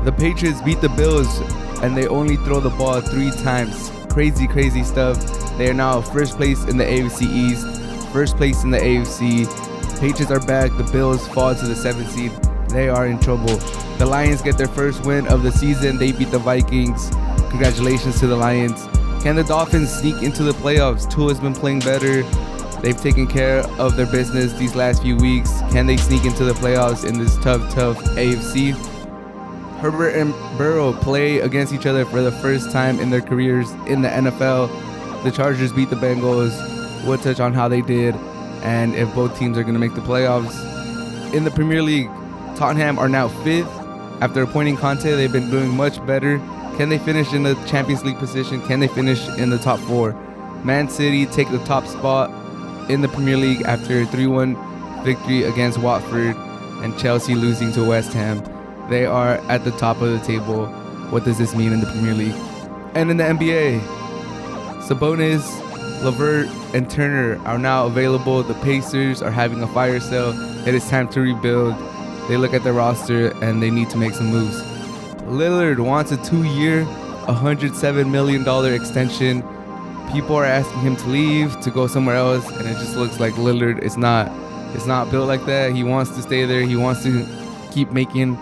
The Patriots beat the Bills and they only throw the ball 3 times. Crazy stuff. They are now first place in the AFC East, first place in the AFC. Patriots are back. The Bills fall to the 7th seed. They are in trouble. The Lions get their first win of the season. They beat the Vikings. Congratulations to the Lions. Can the Dolphins sneak into the playoffs? Tua has been playing better. They've taken care of their business these last few weeks. Can they sneak into the playoffs in this tough AFC? Herbert and Burrow play against each other for the first time in their careers in the NFL. The Chargers beat the Bengals. We'll touch on how they did and if both teams are going to make the playoffs. In the Premier League, Tottenham are now 5th. After appointing Conte, they've been doing much better. Can they finish in the Champions League position? Can they finish in the top 4? Man City take the top spot in the Premier League after a 3-1 victory against Watford and Chelsea losing to West Ham. They are at the top of the table. What does this mean in the Premier League? And in the NBA, Sabonis, Lillard, and Turner are now available. The Pacers are having a fire sale. It is time to rebuild. They look at their roster and they need to make some moves. Lillard wants a 2-year, $107 million extension. People are asking him to leave, to go somewhere else, and it just looks like Lillard is not built like that. He wants to stay there. He wants to keep making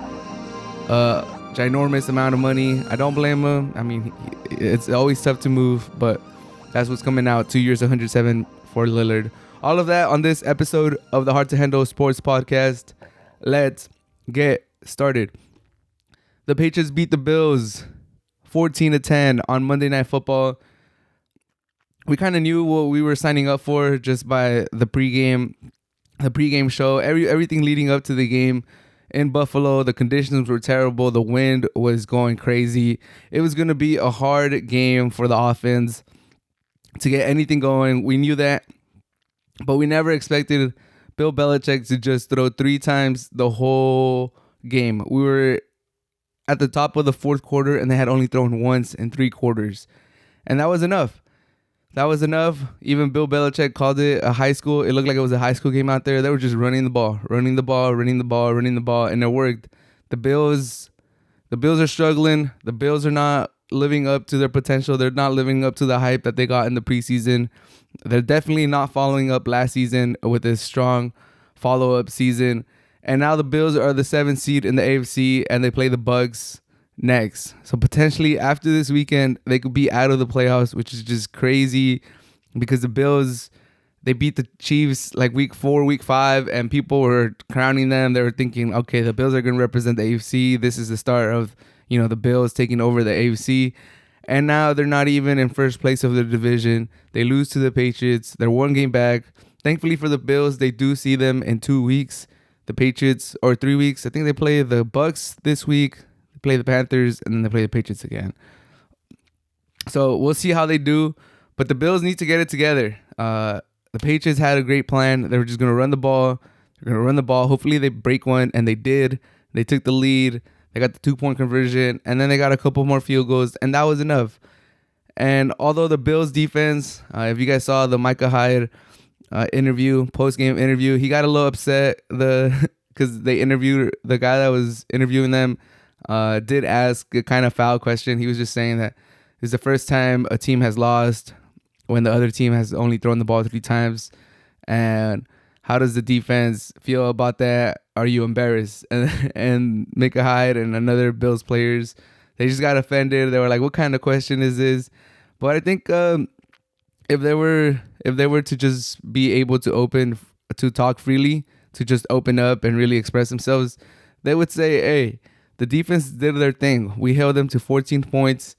a ginormous amount of money. I don't blame him. I mean, it's always tough to move, but that's what's coming out. 2 years, 107 for Lillard. All of that on this episode of the Hard to Handle Sports Podcast. Let's get started. The Patriots beat the Bills 14-10 on Monday Night Football. We kind of knew what we were signing up for just by the pregame show. Everything leading up to the game in Buffalo, the conditions were terrible. The wind was going crazy. It was going to be a hard game for the offense to get anything going. We knew that, but we never expected Bill Belichick to just throw 3 times the whole game. We were at the top of the 4th quarter, and they had only thrown once in 3 quarters. And that was enough. Even Bill Belichick called it a high school. It looked like it was a high school game out there. They were just running the ball, and it worked. The Bills are struggling. The Bills are not living up to their potential. They're not living up to the hype that they got in the preseason. They're definitely not following up last season with a strong follow-up season. And now the Bills are the 7th seed in the AFC, and they play the Bucs next. So potentially after this weekend, they could be out of the playoffs, which is just crazy because the Bills, they beat the Chiefs like week 4, week 5, and people were crowning them. They were thinking, okay, the Bills are going to represent the AFC. This is the start of, the Bills taking over the AFC. And now they're not even in first place of the division. They lose to the Patriots. They're 1 game back. Thankfully for the Bills, they do see them in 2 weeks. The Patriots, or 3 weeks. I think they play the Bucs this week. Play the Panthers, and then they play the Patriots again. So we'll see how they do, but the Bills need to get it together. The Patriots had a great plan. They were just going to run the ball. They're going to run the ball. Hopefully they break one, and they did. They took the lead. They got the 2-point conversion, and then they got a couple more field goals, and that was enough. And although the Bills defense, if you guys saw the Micah Hyde post-game interview, he got a little upset because they interviewed the guy that was interviewing them. Did ask a kind of foul question. He was just saying that it's the first time a team has lost when the other team has only thrown the ball 3 times. And how does the defense feel about that? Are you embarrassed? And Micah Hyde and another Bills players, they just got offended. They were like, what kind of question is this? But I think if they were to just be able to talk freely, to just open up and really express themselves, they would say, hey, the defense did their thing. We held them to 14 points.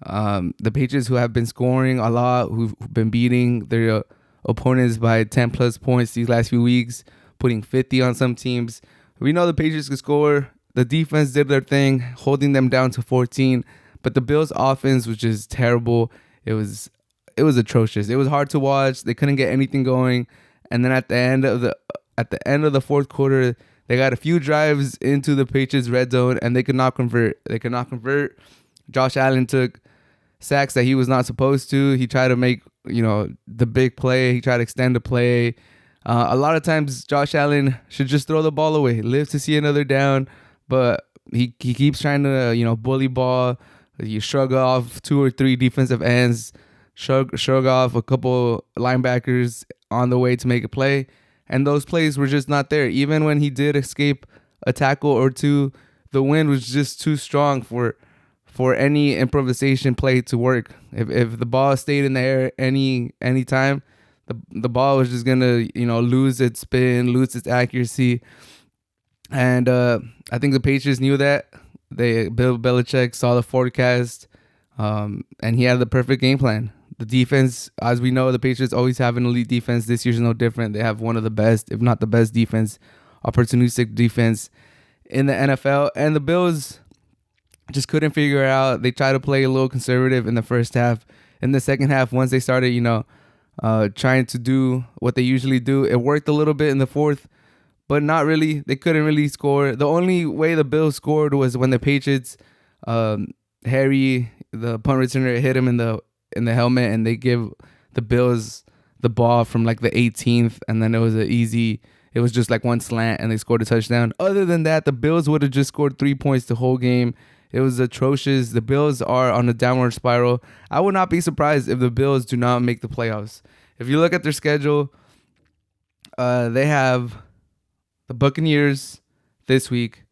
The Patriots, who have been scoring a lot, who've been beating their opponents by 10 plus points these last few weeks, putting 50 on some teams. We know the Patriots could score. The defense did their thing, holding them down to 14. But the Bills' offense was just terrible. It was atrocious. It was hard to watch. They couldn't get anything going. And then at the end of the 4th quarter, they got a few drives into the Patriots red zone, and they could not convert. Josh Allen took sacks that he was not supposed to. He tried to make, the big play. He tried to extend the play. A lot of times, Josh Allen should just throw the ball away, live to see another down. But he keeps trying to bully ball. You shrug off 2 or 3 defensive ends, shrug off a couple linebackers on the way to make a play, and those plays were just not there. Even when he did escape a tackle or two, the wind was just too strong for any improvisation play to work. If the ball stayed in the air any time, the ball was just gonna lose its spin, lose its accuracy, and I think the Patriots knew that. Bill Belichick saw the forecast, and he had the perfect game plan. The defense, as we know, the Patriots always have an elite defense. This year's no different. They have one of the best, if not the best defense, opportunistic defense in the NFL. And the Bills just couldn't figure it out. They tried to play a little conservative in the first half. In the second half, once they started, trying to do what they usually do, it worked a little bit in the fourth, but not really. They couldn't really score. The only way the Bills scored was when the Patriots, Harry, the punt returner, hit him in the helmet, and they give the Bills the ball from like the 18th, and then it was just like one slant, and they scored a touchdown. Other than that, the Bills would have just scored 3 points the whole game. It was atrocious. The Bills are on a downward spiral. I would not be surprised if the Bills do not make the playoffs. If you look at their schedule, they have the Buccaneers this week,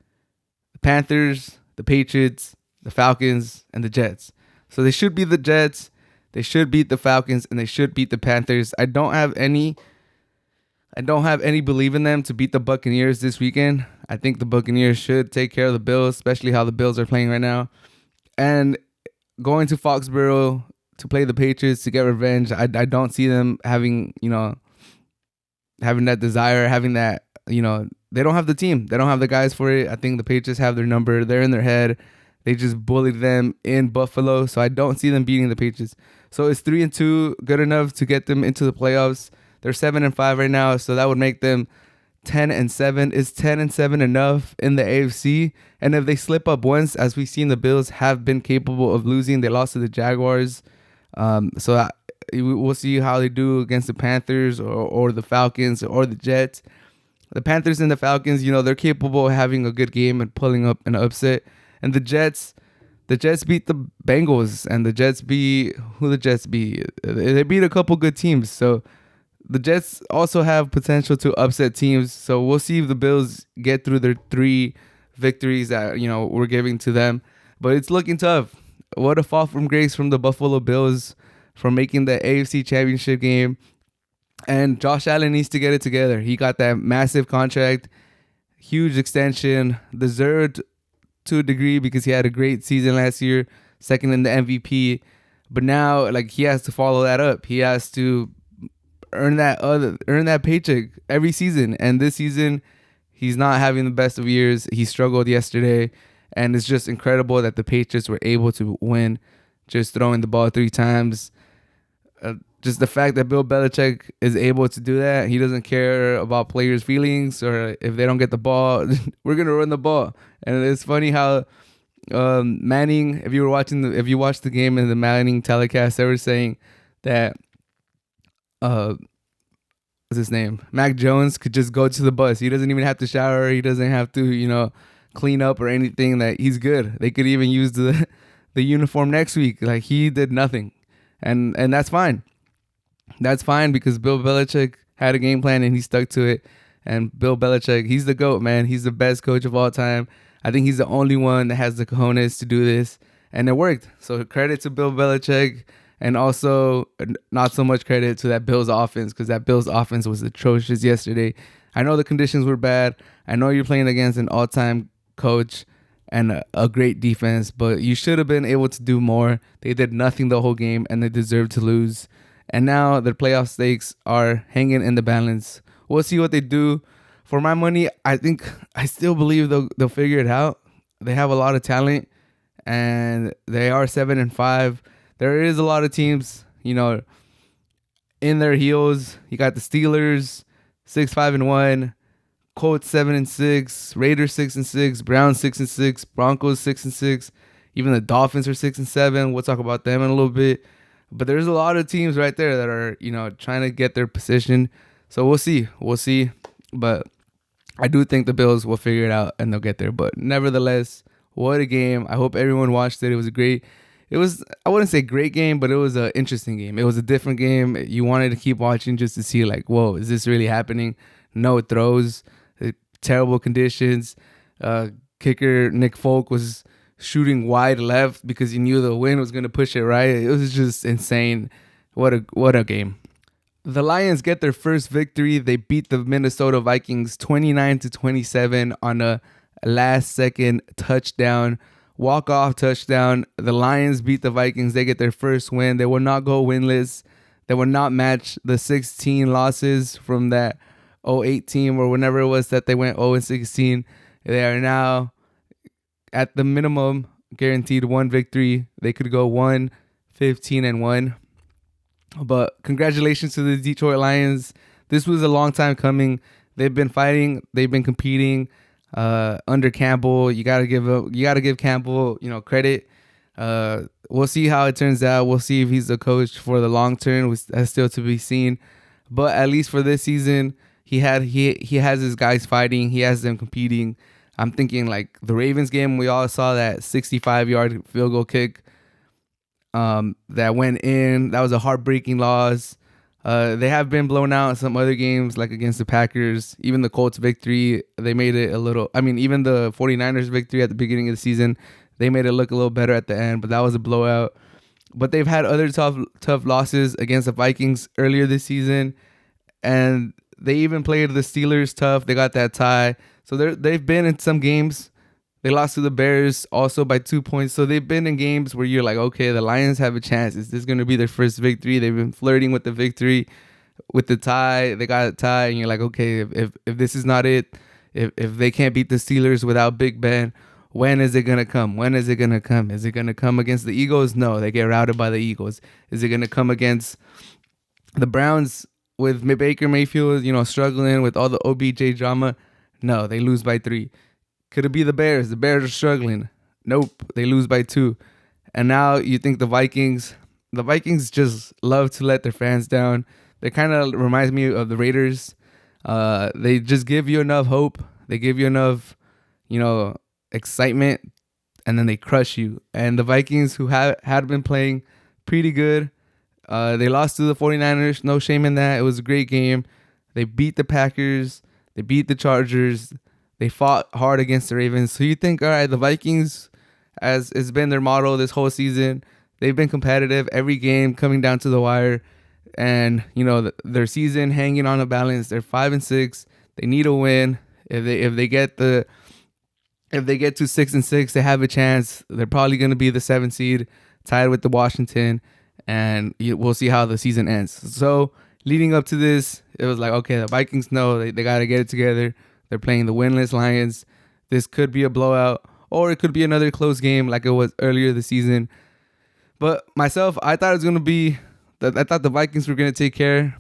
the Panthers, the Patriots, the Falcons, and the Jets. So they should beat the Jets, they should beat the Falcons, and they should beat the Panthers. I don't have any belief in them to beat the Buccaneers this weekend. I think the Buccaneers should take care of the Bills, especially how the Bills are playing right now. And going to Foxborough to play the Patriots to get revenge, I don't see them having that desire, having that, they don't have the team. They don't have the guys for it. I think the Patriots have their number. They're in their head. They just bullied them in Buffalo. So I don't see them beating the Patriots. So it's 3-2 good enough to get them into the playoffs. They're 7-5 right now, so that would make them 10-7. Is 10-7 enough in the AFC? And if they slip up once, as we've seen, the Bills have been capable of losing. They lost to the Jaguars. We'll see how they do against the Panthers or the Falcons or the Jets. The Panthers and the Falcons, they're capable of having a good game and pulling up an upset. And the Jets beat the Bengals, and the Jets beat who the Jets beat. They beat a couple good teams. So the Jets also have potential to upset teams. So we'll see if the Bills get through their 3 victories that we're giving to them. But it's looking tough. What a fall from grace from the Buffalo Bills for making the AFC Championship game. And Josh Allen needs to get it together. He got that massive contract, huge extension, deserved to a degree because he had a great season last year, second in the MVP. But now, he has to follow that up. He has to earn that paycheck every season. And this season, he's not having the best of years. He struggled yesterday, and it's just incredible that the Patriots were able to win, just throwing the ball 3 times. Just the fact that Bill Belichick is able to do that, he doesn't care about players' feelings or if they don't get the ball. We're gonna run the ball, and it's funny how Manning. If you watched the game in the Manning telecast, they were saying that what's his name? Mac Jones could just go to the bus. He doesn't even have to shower. He doesn't have to clean up or anything. That he's good. They could even use the uniform next week. He did nothing, and that's fine. That's fine because Bill Belichick had a game plan and he stuck to it. And Bill Belichick, he's the GOAT, man. He's the best coach of all time. I think he's the only one that has the cojones to do this. And it worked. So credit to Bill Belichick, and also not so much credit to that Bills offense, because that Bills offense was atrocious yesterday. I know the conditions were bad. I know you're playing against an all-time coach and a great defense, but you should have been able to do more. They did nothing the whole game, and they deserved to lose. And now their playoff stakes are hanging in the balance. We'll see what they do. For my money, I still believe they'll figure it out. They have a lot of talent, and they are 7-5. There is a lot of teams, in their heels. You got the Steelers, 6-5-1, Colts 7-6, Raiders 6-6, Browns 6-6, Broncos 6-6. Even the Dolphins are 6-7. We'll talk about them in a little bit. But there's a lot of teams right there that are, trying to get their position. So we'll see. But I do think the Bills will figure it out and they'll get there. But nevertheless, What a game. I hope everyone watched it. It was a great, I wouldn't say great game, but it was an interesting game. It was a different game. You wanted to keep watching just to see like, whoa, is this really happening? No throws, terrible conditions. Kicker Nick Folk was shooting wide left because he knew the wind was going to push it right. It was just insane. What a game. The Lions get their first victory. They beat the Minnesota Vikings 29-27 on a last-second touchdown, walk-off touchdown. The Lions beat the Vikings. They get their first win. They will not go winless. They will not match the 16 losses from that 08 team or whenever it was that they went 0-16. They are now at the minimum guaranteed one victory. They could go 1-15-1. But congratulations to the Detroit Lions. This was a long time coming. They've been fighting. They've been competing under Campbell. You gotta give Campbell, credit. We'll see how it turns out. We'll see if he's the coach for the long term. That's still to be seen. But at least for this season, he has his guys fighting. He has them competing. I'm thinking like the Ravens game. We all saw that 65-yard field goal kick. That went in. That was a heartbreaking loss. They have been blown out in some other games, like against the Packers. Even the Colts victory, they made it a little... even the 49ers victory at the beginning of the season, they made it look a little better at the end, but that was a blowout. But they've had other tough losses against the Vikings earlier this season, and they even played the Steelers tough. They got that tie. So they've been in some games. They lost to the Bears also by 2 points. So they've been in games where you're like, okay, the Lions have a chance. Is this going to be their first victory? They've been flirting with the victory, with the tie. They got a tie, and you're like, okay, if this is not it, if they can't beat the Steelers without Big Ben, when is it going to come? When is it going to come? Is it going to come against the Eagles? No, they get routed by the Eagles. Is it going to come against the Browns with Baker Mayfield, struggling with all the OBJ drama? No, they lose by 3. Could it be the Bears? The Bears are struggling. Nope, they lose by 2. And now you think the Vikings just love to let their fans down. They kind of reminds me of the Raiders. They just give you enough hope. They give you enough, excitement, and then they crush you. And the Vikings, who had been playing pretty good, they lost to the 49ers. No shame in that. It was a great game. They beat the Packers. They beat the Chargers. They fought hard against the Ravens. So you think, all right, the Vikings, as it's been their motto this whole season, they've been competitive every game, coming down to the wire, and their season hanging on a balance. They're 5-6. They need a win. If they get to 6-6, they have a chance. They're probably going to be the 7th seed, tied with the Washington, and we'll see how the season ends. So leading up to this, it was like, okay, the Vikings know they got to get it together. They're playing the winless Lions. This could be a blowout, or it could be another close game like it was earlier this season. But myself, I thought it was going to be... I thought the Vikings were going to take care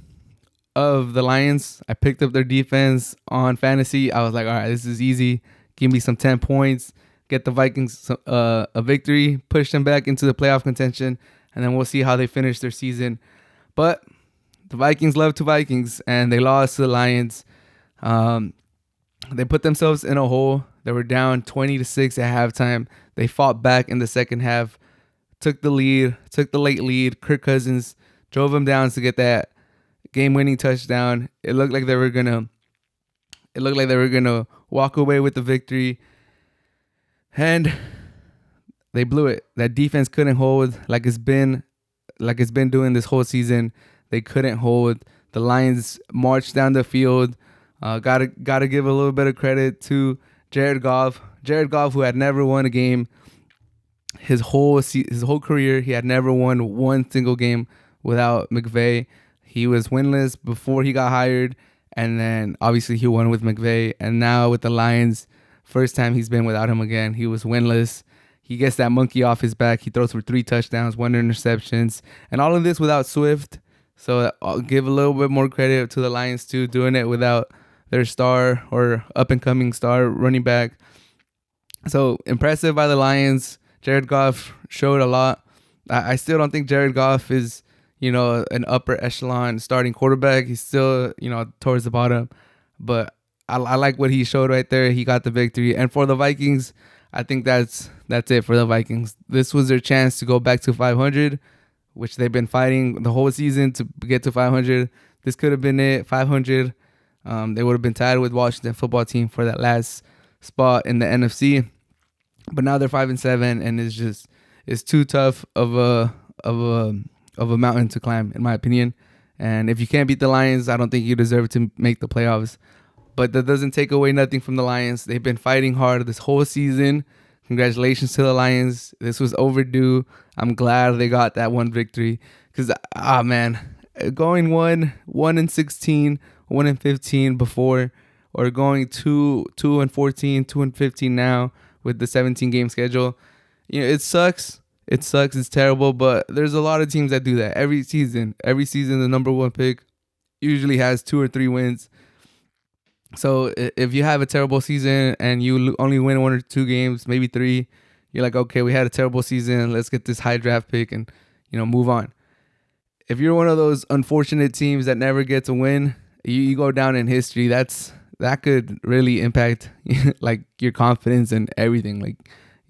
of the Lions. I picked up their defense on fantasy. I was like, all right, this is easy. Give me some 10 points. Get the Vikings a victory. Push them back into the playoff contention. And then we'll see how they finish their season. But the Vikings love to Vikings, and they lost to the Lions. They put themselves in a hole. They were down 20-6 at halftime. They fought back in the second half, took the late lead. Kirk Cousins drove them down to get that game-winning touchdown. It looked like they were gonna walk away with the victory, and they blew it. That defense couldn't hold like it's been doing this whole season. They couldn't hold. The Lions marched down the field. Gotta give a little bit of credit to Jared Goff. Jared Goff, who had never won a game his whole career, he had never won one single game without McVay. He was winless before he got hired, and then obviously he won with McVay. And now with the Lions, first time he's been without him again. He was winless. He gets that monkey off his back. He throws for 3 touchdowns, 1 interceptions, and all of this without Swift. So I'll give a little bit more credit to the Lions too, doing it without their star or up-and-coming star running back. So impressive by the Lions. Jared Goff showed a lot. I still don't think Jared Goff is, an upper echelon starting quarterback. He's still, towards the bottom. But I like what he showed right there. He got the victory. And for the Vikings, I think that's it for the Vikings. This was their chance to go back to 500, which they've been fighting the whole season to get to 500. This could have been it, 500. They would have been tied with Washington football team for that last spot in the NFC. But now they're 5-7, and it's too tough of a mountain to climb, in my opinion. And if you can't beat the Lions, I don't think you deserve to make the playoffs. But that doesn't take away nothing from the Lions. They've been fighting hard this whole season. Congratulations to the Lions. This was overdue. I'm glad they got that one victory. Because, man, going 1-16, 1-15 before, or going 2-14, 2-15 now with the 17-game schedule. It sucks. It sucks. It's terrible. But there's a lot of teams that do that every season. Every season, the number one pick usually has 2 or 3 wins. So if you have a terrible season and you only win 1 or 2 games, maybe 3, you're like, okay, we had a terrible season. Let's get this high draft pick and, move on. If you're one of those unfortunate teams that never get to win, you go down in history. That could really impact like your confidence and everything. Like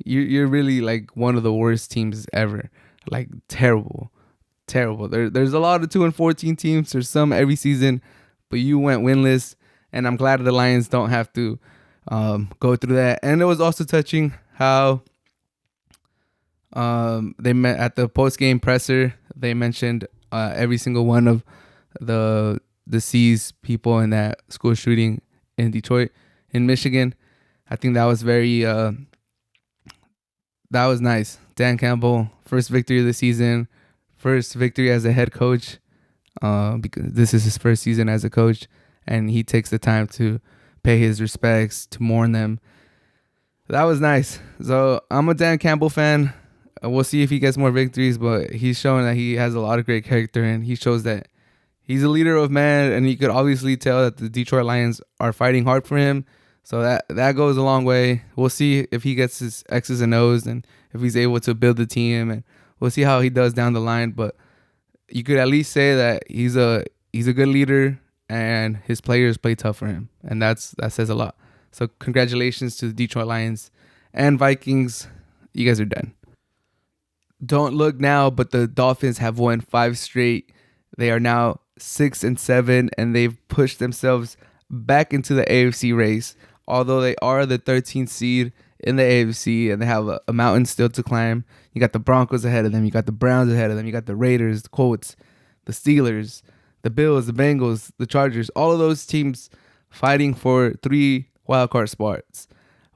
you're really like one of the worst teams ever. Like terrible. There's a lot of 2-14 teams. There's some every season, but you went winless. And I'm glad the Lions don't have to go through that. And it was also touching how they met at the post-game presser. They mentioned every single one of the deceased people in that school shooting in Detroit, in Michigan. I think that was that was nice. Dan Campbell, first victory of the season, first victory as a head coach, because this is his first season as a coach. And he takes the time to pay his respects, to mourn them. That was nice. So I'm a Dan Campbell fan. We'll see if he gets more victories, but he's showing that he has a lot of great character, and he shows that he's a leader of men, and you could obviously tell that the Detroit Lions are fighting hard for him. So that goes a long way. We'll see if he gets his X's and O's and if he's able to build the team, and we'll see how he does down the line. But you could at least say that he's a good leader, and his players play tough for him, and that says a lot. So congratulations to the Detroit Lions and Vikings. You guys are done. Don't look now, but the Dolphins have won 5 straight. They are now 6-7, and they've pushed themselves back into the AFC race. Although they are the 13th seed in the AFC, and they have a mountain still to climb. You got the Broncos ahead of them. You got the Browns ahead of them. You got the Raiders, the Colts, the Steelers, the Bills, the Bengals, the Chargers, all of those teams fighting for 3 wildcard spots.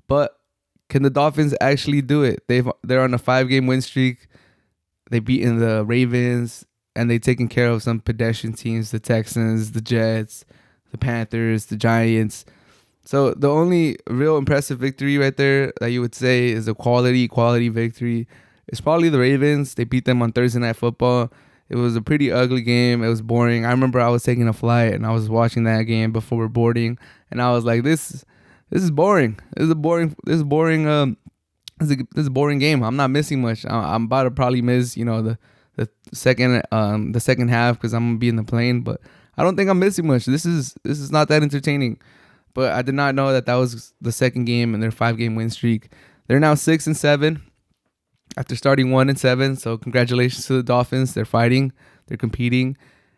But can the Dolphins actually do it? They're on a 5-game win streak. They've beaten the Ravens, and they've taken care of some pedestrian teams, the Texans, the Jets, the Panthers, the Giants. So the only real impressive victory right there that you would say is a quality victory is probably the Ravens. They beat them on Thursday Night Football. It was a pretty ugly game. It was boring. I remember I was taking a flight and I was watching that game before boarding, and I was like, "This is boring. This is a boring game. I'm not missing much. I'm about to probably miss, the second half because I'm gonna be in the plane, but I don't think I'm missing much. This is not that entertaining." But I did not know that was the second game in their 5-game win streak. They're now 6-7. After starting 1-7, so congratulations to the Dolphins. They're fighting, they're competing,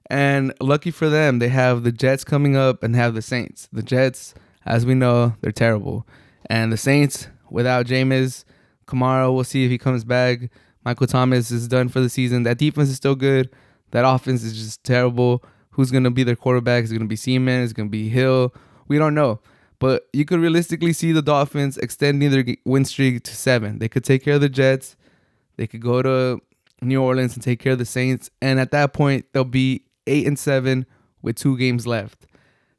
and lucky for them, they have the Jets coming up and have the Saints. The Jets, as we know, they're terrible, and the Saints without Jameis, Kamara, we'll see if he comes back. Michael Thomas is done for the season. That defense is still good. That offense is just terrible. Who's gonna be their quarterback? Is it gonna be Seaman? Is it gonna be Hill? We don't know. But you could realistically see the Dolphins extending their win streak to 7. They could take care of the Jets. They could go to New Orleans and take care of the Saints. And at that point, they'll be 8-7 with 2 games left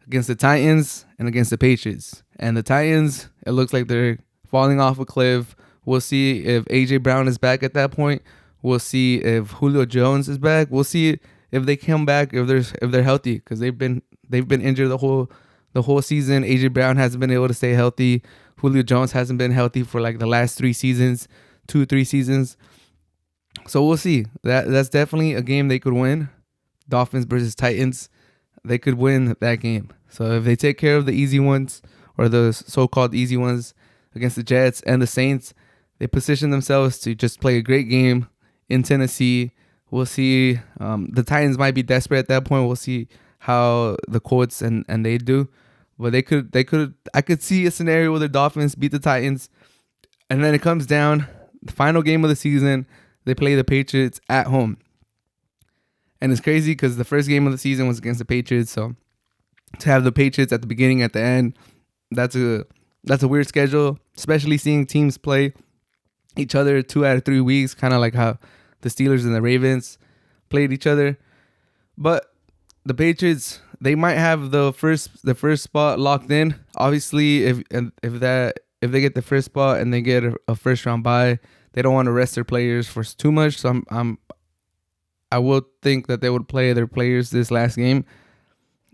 against the Titans and against the Patriots. And the Titans, it looks like they're falling off a cliff. We'll see if A.J. Brown is back at that point. We'll see if Julio Jones is back. We'll see if they come back, if they're healthy, because they've been injured the whole season. A.J. Brown hasn't been able to stay healthy. Julio Jones hasn't been healthy for like the last 3 seasons. 2-3 seasons. So we'll see. That's definitely a game they could win. Dolphins versus Titans. They could win that game. So if they take care of the easy ones, or the so-called easy ones against the Jets and the Saints. They position themselves to just play a great game in Tennessee. We'll see. The Titans might be desperate at that point. We'll see how the Colts and they do. But they could. I could see a scenario where the Dolphins beat the Titans, and then it comes down the final game of the season. They play the Patriots at home, and it's crazy because the first game of the season was against the Patriots. So to have the Patriots at the beginning, at the end, that's a weird schedule, especially seeing teams play each other 2 out of 3 weeks, kind of like how the Steelers and the Ravens played each other. But the Patriots, they might have the first spot locked in. Obviously, if they get the first spot and they get a first round bye, they don't want to rest their players for too much. So I will think that they would play their players this last game.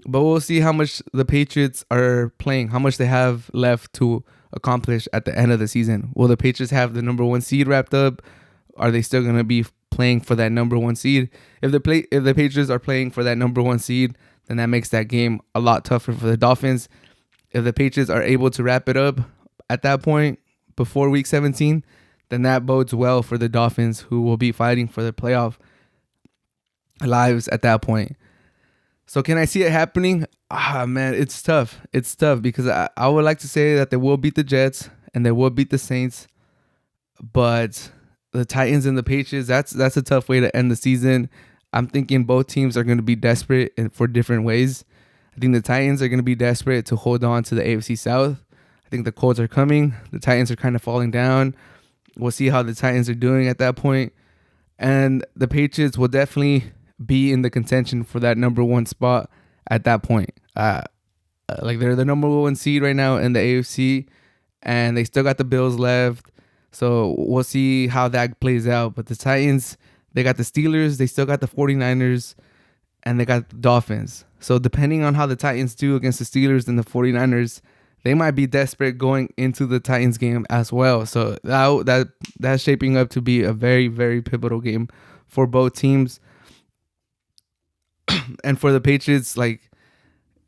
But we'll see how much the Patriots are playing, how much they have left to accomplish at the end of the season. Will the Patriots have the number 1 seed wrapped up? Are they still going to be playing for that number 1 seed? If the Patriots are playing for that number 1 seed, then that makes that game a lot tougher for the Dolphins. If the Patriots are able to wrap it up at that point before week 17, then that bodes well for the Dolphins, who will be fighting for their playoff lives at that point. So can I see it happening? Man, it's tough. It's tough because I would like to say that they will beat the Jets and they will beat the Saints. But the Titans and the Patriots, that's a tough way to end the season. I'm thinking both teams are going to be desperate for different ways. I think the Titans are going to be desperate to hold on to the AFC South. I think the Colts are coming. The Titans are kind of falling down. We'll see how the Titans are doing at that point. And the Patriots will definitely be in the contention for that number 1 spot at that point. Like they're the number 1 seed right now in the AFC, and they still got the Bills left. So we'll see how that plays out. But the Titans, they got the Steelers, they still got the 49ers, and they got the Dolphins. So depending on how the Titans do against the Steelers and the 49ers, they might be desperate going into the Titans game as well. So that's shaping up to be a very, very pivotal game for both teams. And for the Patriots, like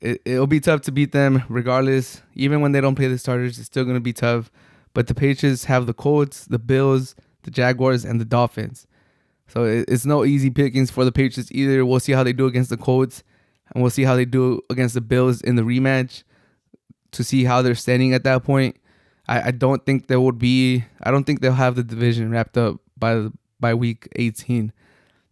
it'll be tough to beat them regardless. Even when they don't play the starters, it's still going to be tough. But the Patriots have the Colts, the Bills, the Jaguars, and the Dolphins. So it's no easy pickings for the Patriots either. We'll see how they do against the Colts, and we'll see how they do against the Bills in the rematch to see how they're standing at that point. I don't think there would be. I don't think they'll have the division wrapped up by week 18.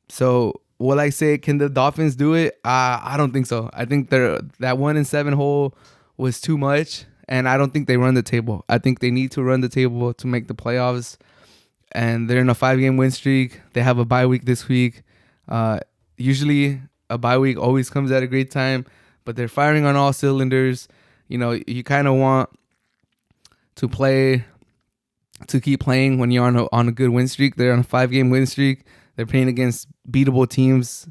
So will I say, can the Dolphins do it? I don't think so. I think that 1-7 hole was too much, and I don't think they run the table. I think they need to run the table to make the playoffs. And they're in a 5-game win streak. They have a bye week this week. Usually a bye week always comes at a great time, but they're firing on all cylinders. You know, you kind of want to keep playing when you're on a good win streak. They're on a 5-game win streak. They're playing against beatable teams,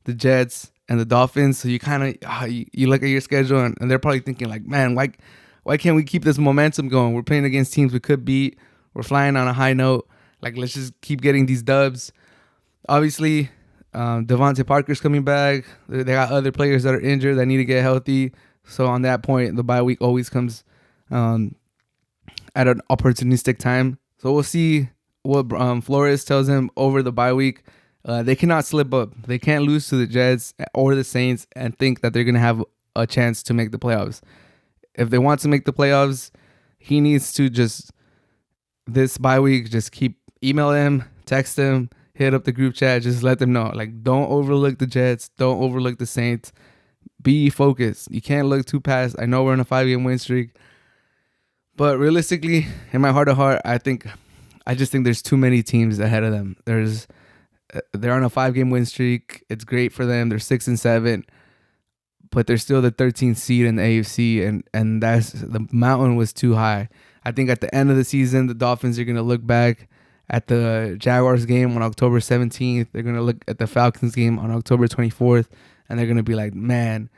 the Jets and the Dolphins. So you kind of you look at your schedule and they're probably thinking like, man, why can't we keep this momentum going? We're playing against teams we could beat. We're flying on a high note. Like, let's just keep getting these dubs. Obviously, Devontae Parker's coming back. They got other players that are injured that need to get healthy. So on that point, the bye week always comes at an opportunistic time. So we'll see what Flores tells him over the bye week. They cannot slip up. They can't lose to the Jets or the Saints and think that they're going to have a chance to make the playoffs. If they want to make the playoffs, he needs to just, this bye week, just keep email him, text him, hit up the group chat, just let them know. Like, don't overlook the Jets. Don't overlook the Saints. Be focused. You can't look too past. I know we're on a 5-game win streak, but realistically, in my heart of heart, I just think there's too many teams ahead of them. They're on a 5-game win streak. It's great for them. They're 6-7, but they're still the 13th seed in the AFC, and that's, the mountain was too high. I think at the end of the season, the Dolphins are going to look back at the Jaguars game on October 17th. They're going to look at the Falcons game on October 24th, and they're going to be like, man,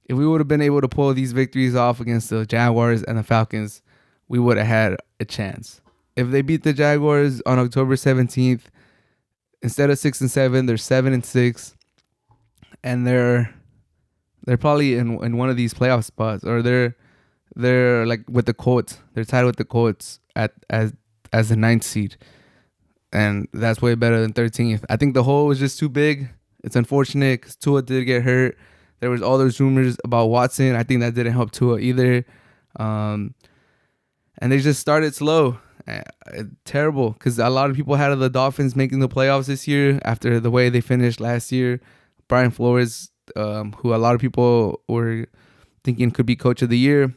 if we would have been able to pull these victories off against the Jaguars and the Falcons, we would have had a chance. If they beat the Jaguars on October 17th, instead of 6-7, they're 7-6, and they're probably in one of these playoff spots, or they're they're like with the Colts. They're tied with the Colts as the ninth seed, and that's way better than 13th. I think the hole was just too big. It's unfortunate because Tua did get hurt. There was all those rumors about Watson. I think that didn't help Tua either. And they just started slow. Terrible, because a lot of people had the Dolphins making the playoffs this year after the way they finished last year. Brian Flores, who a lot of people were thinking could be coach of the year,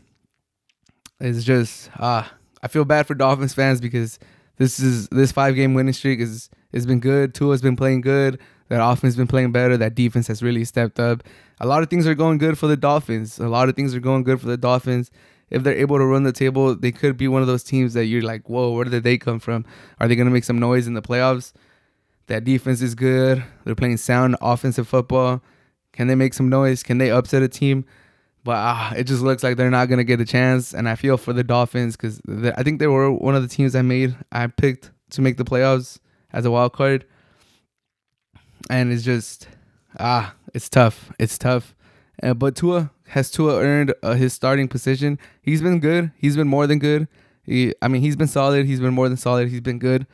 is just I feel bad for Dolphins fans because this 5-game winning streak has been good. Tua's been playing good. That offense has been playing better. That defense has really stepped up. A lot of things are going good for the Dolphins. If they're able to run the table, they could be one of those teams that you're like, whoa, where did they come from? Are they going to make some noise in the playoffs? That defense is good. They're playing sound offensive football. Can they make some noise? Can they upset a team? But it just looks like they're not going to get a chance. And I feel for the Dolphins because I think they were one of the teams I picked to make the playoffs as a wild card. And it's just, it's tough. It's tough. But Tua earned his starting position? He's been good. He's been more than good. He's been solid. He's been more than solid. He's been good.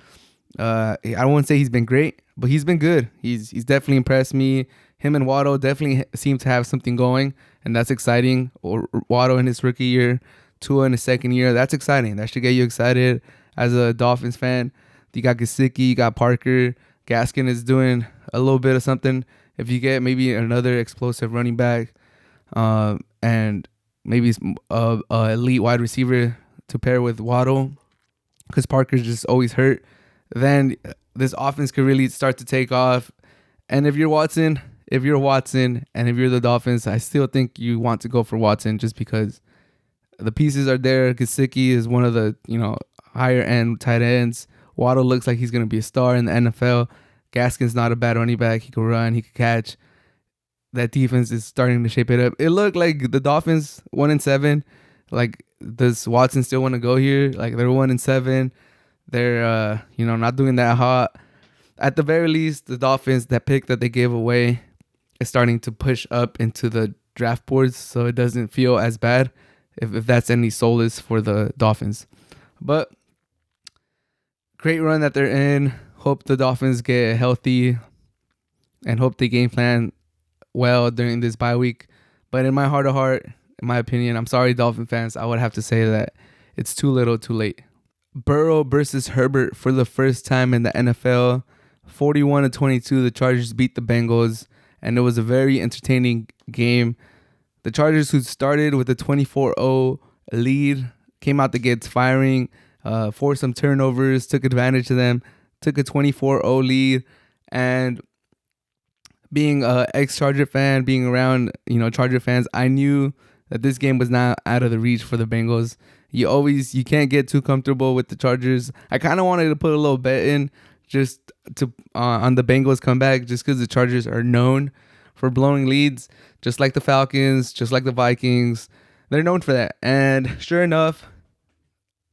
I don't want to say he's been great, but he's been good. He's definitely impressed me. Him and Waddle definitely seem to have something going, and that's exciting. Or Waddle in his rookie year, Tua in his second year. That's exciting. That should get you excited as a Dolphins fan. You got Gesicki, you got Parker. Gaskin is doing a little bit of something. If you get maybe another explosive running back, and maybe a elite wide receiver to pair with Waddle, because Parker's just always hurt, then this offense could really start to take off. And if you're Watson, and if you're the Dolphins, I still think you want to go for Watson just because the pieces are there. Gesicki is one of the higher end tight ends. Waddle looks like he's going to be a star in the NFL. Gaskin's not a bad running back. He can run. He can catch. That defense is starting to shape it up. It looked like the Dolphins 1-7. Like, does Watson still want to go here? Like, they're 1-7. They're not doing that hot. At the very least, the Dolphins, that pick that they gave away, is starting to push up into the draft boards, so it doesn't feel as bad. If that's any solace for the Dolphins, but great run that they're in. Hope the Dolphins get healthy and hope they game plan well during this bye week. But in my heart of heart, in my opinion, I'm sorry, Dolphin fans, I would have to say that it's too little too late. Burrow versus Herbert for the first time in the NFL. 41-22, the Chargers beat the Bengals, and it was a very entertaining game. The Chargers, who started with a 24-0 lead, came out the gates firing, forced some turnovers, took advantage of them, took a 24-0 lead, and being an ex-Charger fan, being around Charger fans, I knew that this game was not out of the reach for the Bengals. You can't get too comfortable with the Chargers. I kind of wanted to put a little bet in just to on the Bengals comeback, just because the Chargers are known for blowing leads, just like the Falcons, just like the Vikings. They're known for that. And sure enough,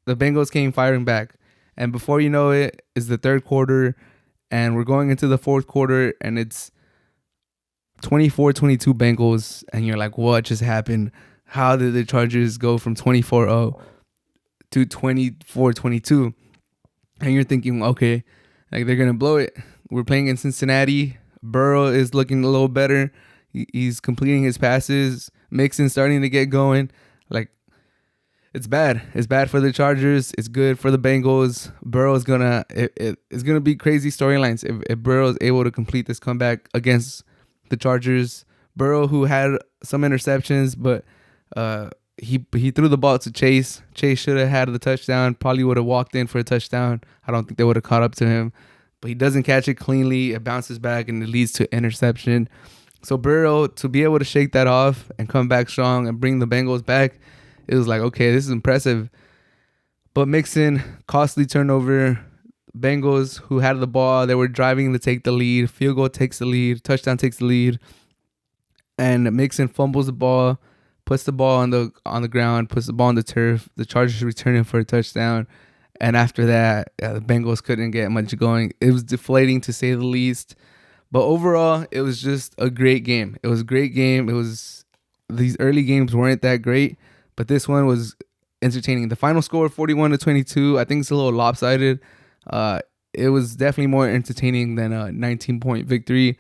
the Bengals came firing back. And before you know it, it's the third quarter, and we're going into the fourth quarter, and it's 24-22 Bengals, and you're like, what just happened? How did the Chargers go from 24-0 to 24-22? And you're thinking, okay, like they're going to blow it. We're playing in Cincinnati. Burrow is looking a little better. He's completing his passes. Mixon's starting to get going. Like, it's bad. It's bad for the Chargers. It's good for the Bengals. Burrow's it's gonna be crazy storylines if Burrow is able to complete this comeback against the Chargers. Burrow, who had some interceptions, but he threw the ball to Chase. Chase should have had the touchdown. Probably would have walked in for a touchdown. I don't think they would have caught up to him. But he doesn't catch it cleanly. It bounces back and it leads to interception. So Burrow, to be able to shake that off and come back strong and bring the Bengals back, it was like, okay, this is impressive. But Mixon, costly turnover. Bengals, who had the ball, they were driving to take the lead. Field goal takes the lead. Touchdown takes the lead. And Mixon fumbles the ball, puts the ball on the ground, puts the ball on the turf. The Chargers return it for a touchdown. And after that, the Bengals couldn't get much going. It was deflating, to say the least. But overall, it was just a great game. It was a great game. These early games weren't that great, but this one was entertaining. The final score 41-22. I think it's a little lopsided. It was definitely more entertaining than a 19-point victory,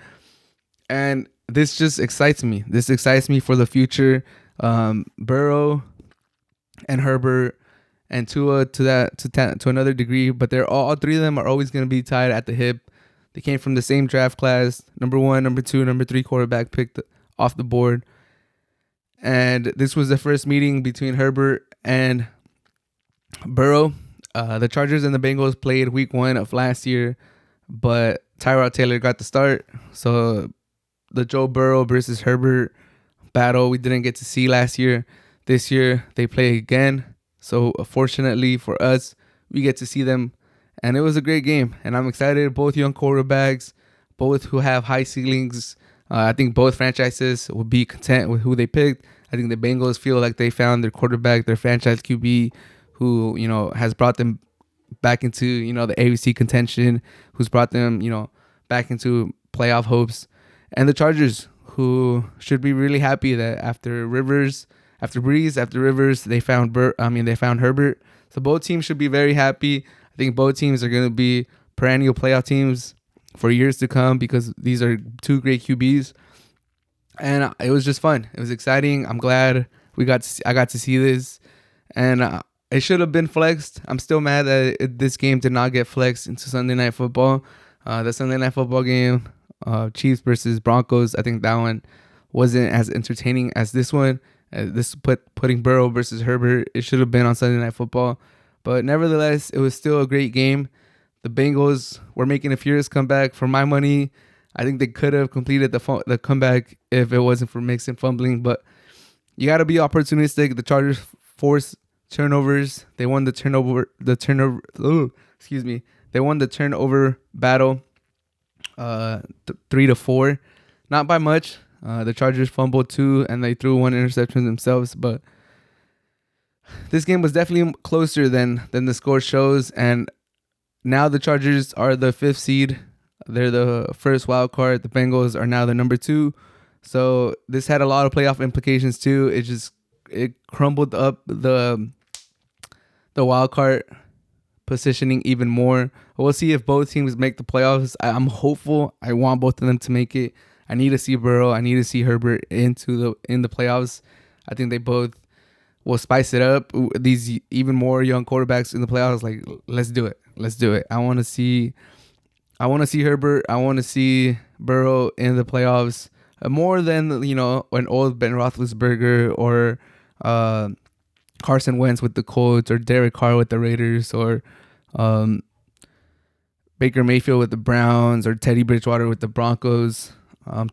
and this just excites me. This excites me for the future. Burrow and Herbert and Tua to another degree, but they're all three of them are always going to be tied at the hip. They came from the same draft class, number 1, number 2, number 3 quarterback picked off the board. And this was the first meeting between Herbert and Burrow. The Chargers and the Bengals played week 1 of last year, but Tyrod Taylor got the start. So the Joe Burrow versus Herbert battle we didn't get to see last year. This year they play again. So fortunately for us, we get to see them. And it was a great game. And I'm excited. Both young quarterbacks, both who have high ceilings. I think both franchises will be content with who they picked. I think the Bengals feel like they found their quarterback, their franchise QB, who, has brought them back into, the AFC contention, who's brought them, back into playoff hopes. And the Chargers, who should be really happy that after Breeze, after Rivers, they found Herbert. So both teams should be very happy. I think both teams are going to be perennial playoff teams for years to come because these are two great QBs. And it was just fun. It was exciting. I'm glad I got to see this. And it should have been flexed. I'm still mad that this game did not get flexed into Sunday Night Football. The Sunday Night Football game, Chiefs versus Broncos, I think that one wasn't as entertaining as this one. Putting Burrow versus Herbert, it should have been on Sunday Night Football. But nevertheless, it was still a great game. The Bengals were making a furious comeback. For my money, I think they could have completed the comeback if it wasn't for Mixon fumbling. But you got to be opportunistic. The Chargers forced turnovers. They won the turnover. They won the turnover battle, 3-4, not by much. The Chargers fumbled 2 and they threw 1 interception themselves. But this game was definitely closer than the score shows. And now the Chargers are the 5th seed. They're the first wild card. The Bengals are now the number 2. So this had a lot of playoff implications too. It crumbled up the wild card positioning even more. We'll see if both teams make the playoffs. I'm hopeful. I want both of them to make it. I need to see Burrow. I need to see Herbert in the playoffs. I think they both will spice it up. These even more young quarterbacks in the playoffs. Like, let's do it. I want to see Herbert. I want to see Burrow in the playoffs more than an old Ben Roethlisberger or Carson Wentz with the Colts or Derek Carr with the Raiders or Baker Mayfield with the Browns or Teddy Bridgewater with the Broncos.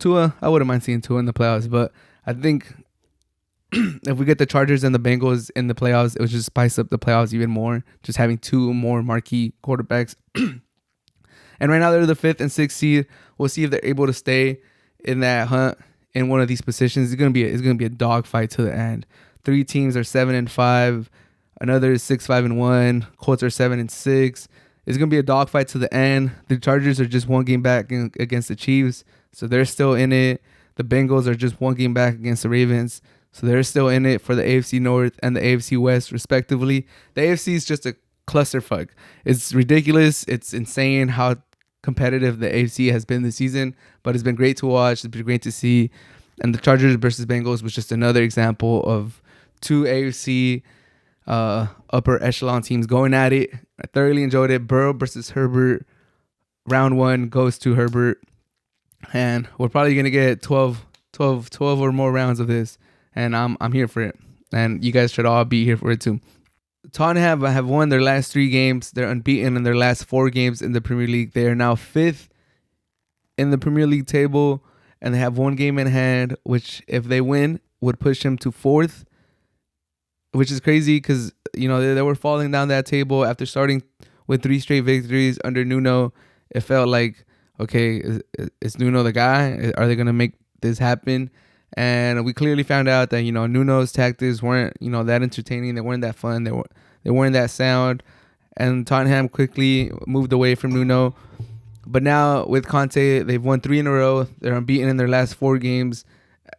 Tua, I wouldn't mind seeing Tua in the playoffs, but I think if we get the Chargers and the Bengals in the playoffs, it would just spice up the playoffs even more, just having 2 more marquee quarterbacks. And right now they're the 5th and 6th seed. We'll see if they're able to stay in that hunt in one of these positions. It's gonna be a dogfight to the end. 3 teams are 7-5, another is 6-5-1. Colts are 7-6. It's gonna be a dogfight to the end. The Chargers are just 1 game back against the Chiefs, so they're still in it. The Bengals are just 1 game back against the Ravens, so they're still in it for the AFC North and the AFC West, respectively. The AFC is just a clusterfuck. It's ridiculous. It's insane how competitive the AFC has been this season, but it's been great to watch. It's been great to see. And the Chargers versus Bengals was just another example of 2 AFC upper echelon teams going at it. I thoroughly enjoyed it. Burrow versus Herbert. Round 1 goes to Herbert. And we're probably going to get 12 or more rounds of this. And I'm here for it. And you guys should all be here for it too. Tottenham have won their last 3 games. They're unbeaten in their last 4 games in the Premier League. They are now 5th in the Premier League table. And they have 1 game in hand, which if they win would push them to 4th, which is crazy because, they were falling down that table after starting with 3 straight victories under Nuno. It felt like, okay, is Nuno the guy? Are they going to make this happen? And we clearly found out that, Nuno's tactics weren't, that entertaining. They weren't that fun. They weren't that sound. And Tottenham quickly moved away from Nuno. But now with Conte, they've won 3 in a row. They're unbeaten in their last 4 games.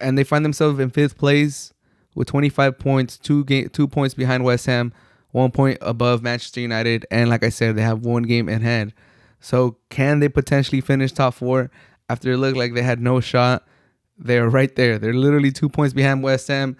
And they find themselves in 5th place with 25 points, 2 points behind West Ham, 1 point above Manchester United, and like I said, they have one game in hand. So can they potentially finish top four after it looked like they had no shot? They're right there. They're literally 2 points behind West Ham,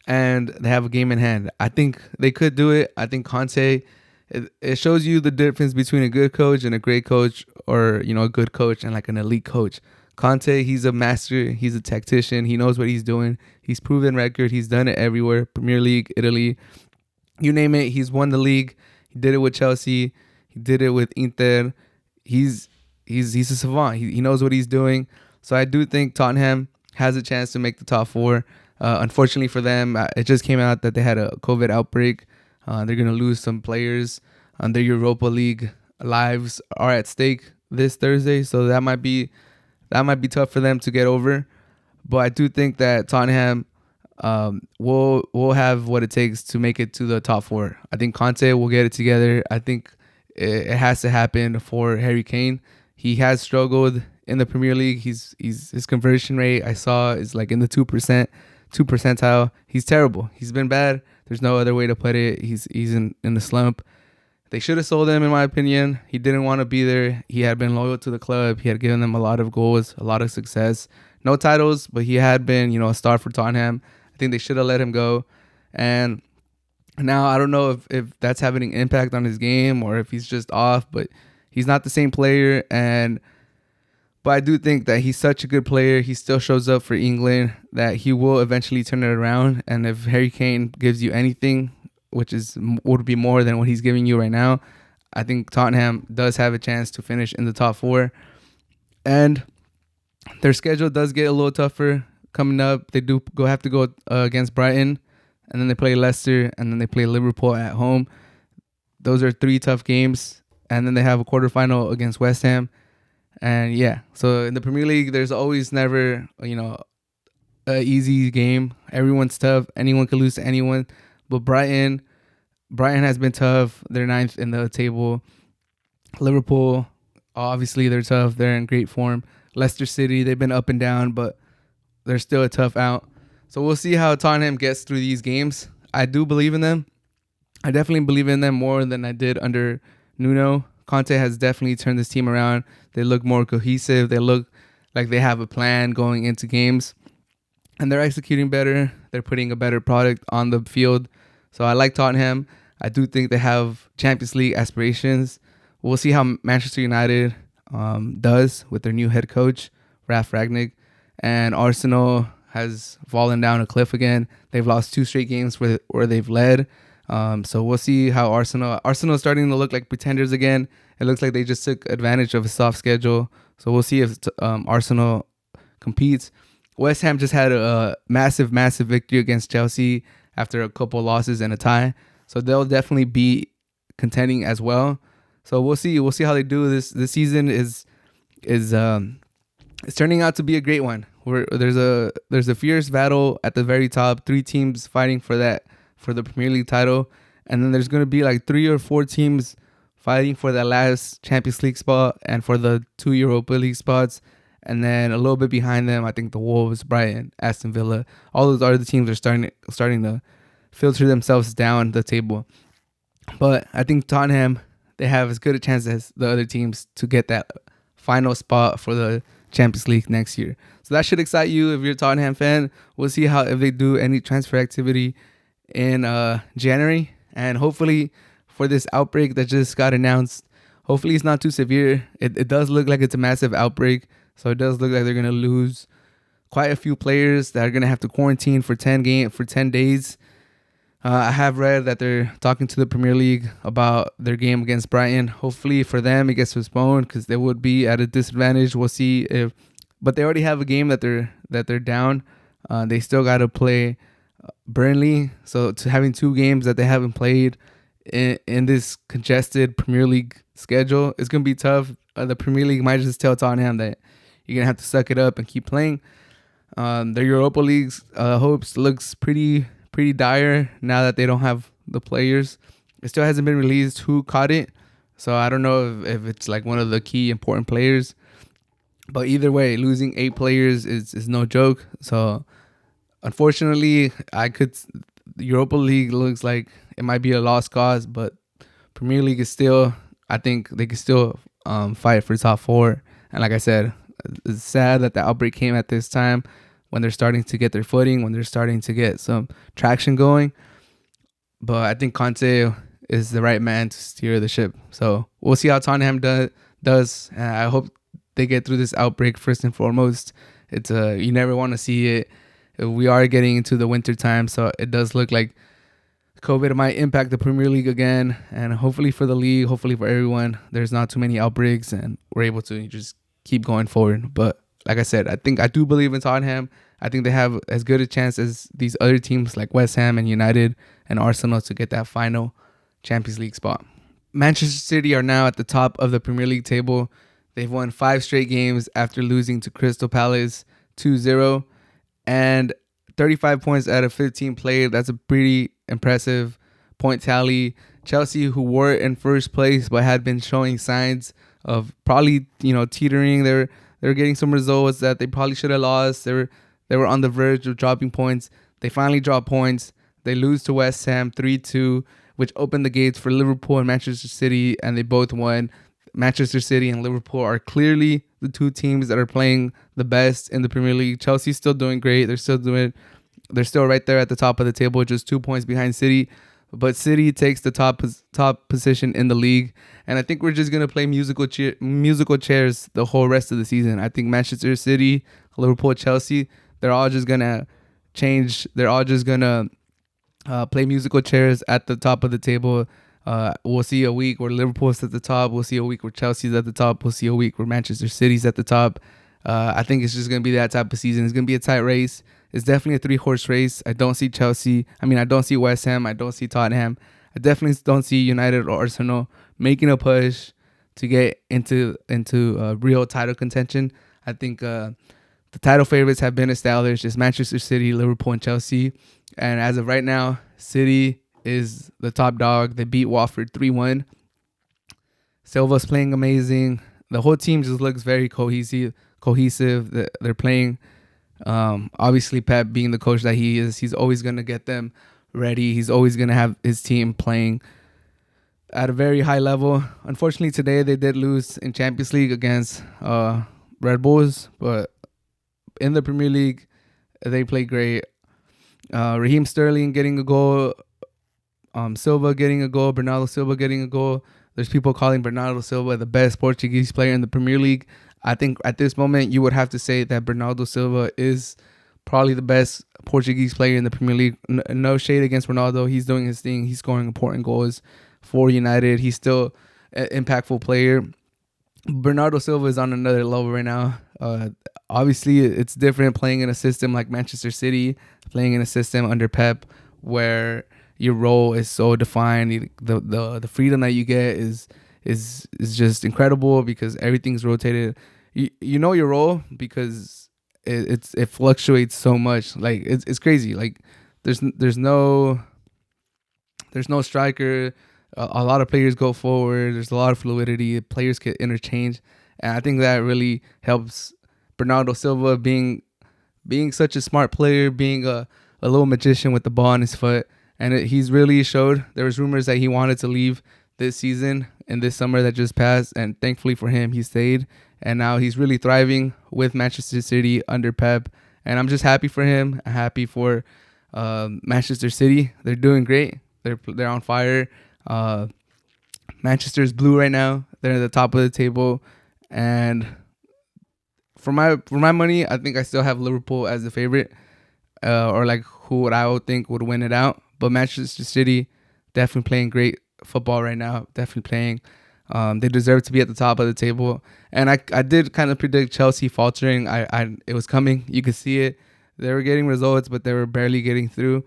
and they have a game in hand. I think they could do it. I think Conte, it shows you the difference between a good coach and a great coach, or a good coach and like an elite coach. Conte, he's a master. He's a tactician. He knows what he's doing. He's proven record. He's done it everywhere. Premier League, Italy, you name it. He's won the league. He did it with Chelsea. He did it with Inter. He's a savant. He knows what he's doing. So I do think Tottenham has a chance to make the top four. Unfortunately for them, it just came out that they had a COVID outbreak. They're going to lose some players. Their Europa League lives are at stake this Thursday. So that might be tough for them to get over. But I do think that Tottenham will have what it takes to make it to the top four. I think Conte will get it together. I think it has to happen for Harry Kane. He has struggled in the Premier League. His conversion rate I saw is like in the 2 percentile. He's terrible. He's been bad. There's no other way to put it. He's in the slump. They should have sold him, in my opinion. He didn't want to be there. He had been loyal to the club. He had given them a lot of goals, a lot of success. No titles, but he had been, a star for Tottenham. I think they should have let him go. And now I don't know if that's having an impact on his game or if he's just off, but he's not the same player. But I do think that he's such a good player. He still shows up for England, that he will eventually turn it around. And if Harry Kane gives you anything, which would be more than what he's giving you right now, I think Tottenham does have a chance to finish in the top four. And their schedule does get a little tougher coming up. They do have to go against Brighton, and then they play Leicester, and then they play Liverpool at home. Those are 3 tough games. And then they have a quarterfinal against West Ham. And yeah, so in the Premier League, there's always never, an easy game. Everyone's tough. Anyone could lose to anyone. But Brighton has been tough. They're 9th in the table. Liverpool, obviously they're tough. They're in great form. Leicester City, they've been up and down, but they're still a tough out. So we'll see how Tottenham gets through these games. I do believe in them. I definitely believe in them more than I did under Nuno. Conte has definitely turned this team around. They look more cohesive. They look like they have a plan going into games. And they're executing better. They're putting a better product on the field. So I like Tottenham. I do think they have Champions League aspirations. We'll see how Manchester United does with their new head coach, Ralf Rangnick. And Arsenal has fallen down a cliff again. They've lost 2 straight games where they've led. So we'll see how Arsenal is starting to look like pretenders again. It looks like they just took advantage of a soft schedule. So we'll see if Arsenal competes. West Ham just had a massive victory against Chelsea after a couple losses and a tie. So they'll definitely be contending as well. So we'll see. We'll see how they do. This season is turning out to be a great one. Where there's a fierce battle at the very top. 3 teams fighting for the Premier League title, and then there's going to be like 3 or 4 teams fighting for that last Champions League spot and for the 2 Europa League spots. And then a little bit behind them, I think the Wolves, Brighton, Aston Villa, all those other teams are starting to filter themselves down the table. But I think Tottenham, they have as good a chance as the other teams to get that final spot for the Champions League next year. So that should excite you if you're a Tottenham fan. We'll see if they do any transfer activity in January. And hopefully for this outbreak that just got announced, hopefully it's not too severe. It does look like it's a massive outbreak. So it does look like they're going to lose quite a few players that are going to have to quarantine for 10 days. I have read that they're talking to the Premier League about their game against Brighton. Hopefully for them it gets postponed because they would be at a disadvantage. We'll see but they already have a game that they're down. They still got to play Burnley. So to having 2 games that they haven't played in this congested Premier League schedule, it's going to be tough. The Premier League might just tell Tottenham that you're going to have to suck it up and keep playing. Their Europa League's hopes looks pretty dire now that they don't have the players. It still hasn't been released who caught it. So I don't know if it's like one of the key important players. But either way, losing 8 players is no joke. So Unfortunately, Europa League looks like it might be a lost cause, but Premier League is still. I think they can still fight for top four. And like I said, it's sad that the outbreak came at this time when they're starting to get their footing, when they're starting to get some traction going. But I think Conte is the right man to steer the ship. So we'll see how Tottenham does. And I hope they get through this outbreak first and foremost. It's you never want to see it. We are getting into the winter time, so it does look like COVID might impact the Premier League again. And hopefully for the league, hopefully for everyone, there's not too many outbreaks and we're able to just keep going forward. But like I said, I do believe in Tottenham. I think they have as good a chance as these other teams like West Ham and United and Arsenal to get that final Champions League spot. Manchester City are now at the top of the Premier League table. They've won 5 straight games after losing to Crystal Palace 2-0 and 35 points out of 15 played. That's a pretty impressive point tally. Chelsea, who were in first place but had been showing signs of probably teetering. They're getting some results that they probably should have lost. They were on the verge of dropping points. They finally drop points. They lose to West Ham 3-2, which opened the gates for Liverpool and Manchester City, and they both won. Manchester City and Liverpool are clearly the two teams that are playing the best in the Premier League. Chelsea's still doing great. They're still right there at the top of the table, just 2 points behind City. But City takes the top position in the league, and I think we're just gonna play musical chairs the whole rest of the season. I think Manchester City, Liverpool, Chelsea, they're all just gonna change. They're all just gonna play musical chairs at the top of the table. We'll see a week where Liverpool's at the top. We'll see a week where Chelsea's at the top. We'll see a week where Manchester City's at the top. I think it's just going to be that type of season. It's going to be a tight race. It's definitely a 3-horse race. I don't see I don't see West Ham. I don't see Tottenham. I definitely don't see United or Arsenal making a push to get into real title contention. I think the title favorites have been established. It's Manchester City, Liverpool, and Chelsea. And as of right now, City is the top dog. They beat Watford 3-1. Silva's playing amazing. The whole team just looks very cohesive. They're playing. Obviously, Pep being the coach that he is, he's always going to get them ready. He's always going to have his team playing at a very high level. Unfortunately, today they did lose in Champions League against Red Bulls, but in the Premier League, they play great. Raheem Sterling getting a goal. Silva getting a goal. Bernardo Silva getting a goal. There's people calling Bernardo Silva the best Portuguese player in the Premier League. I think at this moment you would have to say that Bernardo Silva is probably the best Portuguese player in the Premier League. No shade against Ronaldo. He's doing his thing. He's scoring important goals for United. He's still an impactful player. Bernardo Silva is on another level right now. Obviously, it's different playing in a system like Manchester City, playing in a system under Pep where your role is so defined. The freedom that you get is just incredible because everything's rotated. You know your role because it fluctuates so much. Like it's crazy. Like there's no striker. A lot of players go forward. There's a lot of fluidity. Players get interchanged, and I think that really helps Bernardo Silva being such a smart player, being a little magician with the ball on his foot. And he's really showed. There was rumors that he wanted to leave this season and this summer that just passed. And thankfully for him, he stayed. And now he's really thriving with Manchester City under Pep. And I'm just happy for him. I'm happy for Manchester City. They're doing great. They're on fire. Manchester's blue right now. They're at the top of the table. And for my money, I think I still have Liverpool as the favorite. Or like who I would think would win it out. But Manchester City definitely playing great football right now. Definitely playing. They deserve to be at the top of the table. And I did kind of predict Chelsea faltering. It was coming. You could see it. They were getting results, but they were barely getting through.